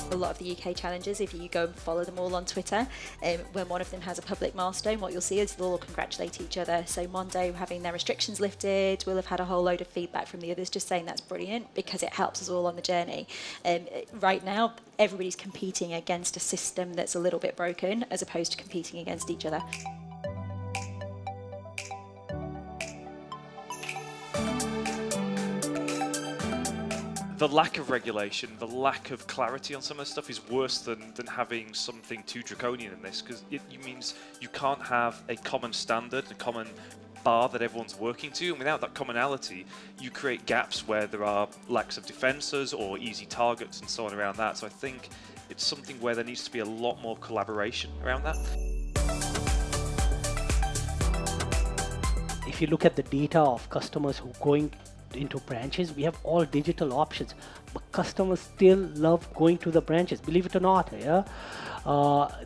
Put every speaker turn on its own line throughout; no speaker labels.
A lot of the UK challenges, if you go and follow them all on Twitter, when one of them has a public milestone, what you'll see is they'll all congratulate each other. So Mondo having their restrictions lifted, we'll have had a whole load of feedback from the others just saying that's brilliant because it helps us all on the journey. Right now, everybody's competing against a system that's a little bit broken as opposed to competing against each other.
The lack of regulation, the lack of clarity on some of the stuff is worse than having something too draconian in this, because it means you can't have a common standard, a common bar that everyone's working to, and without that commonality, you create gaps where there are lacks of defences or easy targets and so on around that. So I think it's something where there needs to be a lot more collaboration around that.
If you look at the data of customers who are going into branches, we have all digital options, but customers still love going to the branches, believe it or not. Yeah,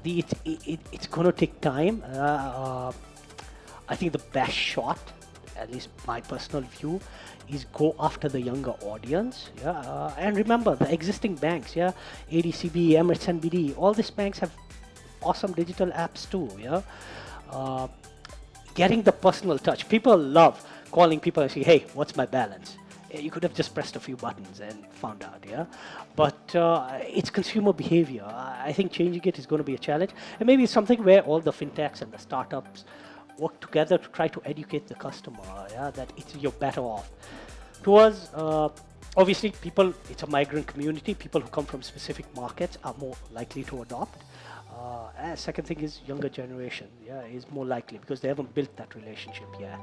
it's going to take time. I think the best shot, at least my personal view, is go after the younger audience. Yeah, and remember the existing banks. Yeah, ADCB, Emirates NBD, all these banks have awesome digital apps too. Yeah, getting the personal touch. People love calling people and say, hey, what's my balance? You could have just pressed a few buttons and found out, yeah? But it's consumer behavior. I think changing it is going to be a challenge. And maybe it's something where all the fintechs and the startups work together to try to educate the customer, yeah, that you're better off. To us, obviously, it's a migrant community. People who come from specific markets are more likely to adopt. And second thing is younger generation, yeah, is more likely because they haven't built that relationship yet.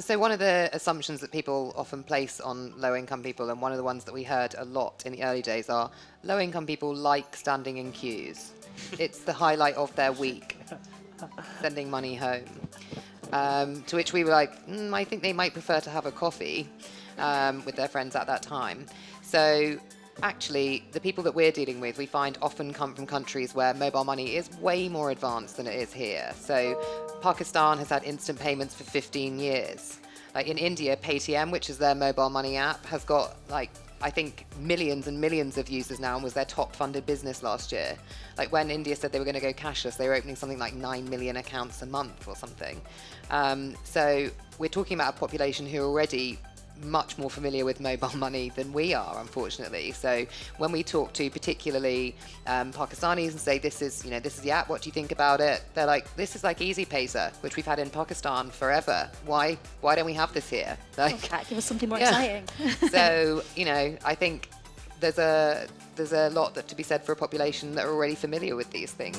So one of the assumptions that people often place on low-income people, and one of the ones that we heard a lot in the early days, are low-income people like standing in queues. It's the highlight of their week, sending money home. To which we were like, I think they might prefer to have a coffee with their friends at that time. So actually, the people that we're dealing with, we find often come from countries where mobile money is way more advanced than it is here. So Pakistan has had instant payments for 15 years. Like in India, Paytm, which is their mobile money app, has got like, I think, millions and millions of users now and was their top funded business last year. Like when India said they were going to go cashless, they were opening something like 9 million accounts a month or something. So we're talking about a population who are already much more familiar with mobile money than we are, unfortunately. So when we talk to particularly Pakistanis and say, this is the app, what do you think about it? They're like, this is like Easy Paysa, which we've had in Pakistan forever. Why don't we have this here? Like,
Give us something more exciting.
So, I think there's a lot to be said for a population that are already familiar with these things.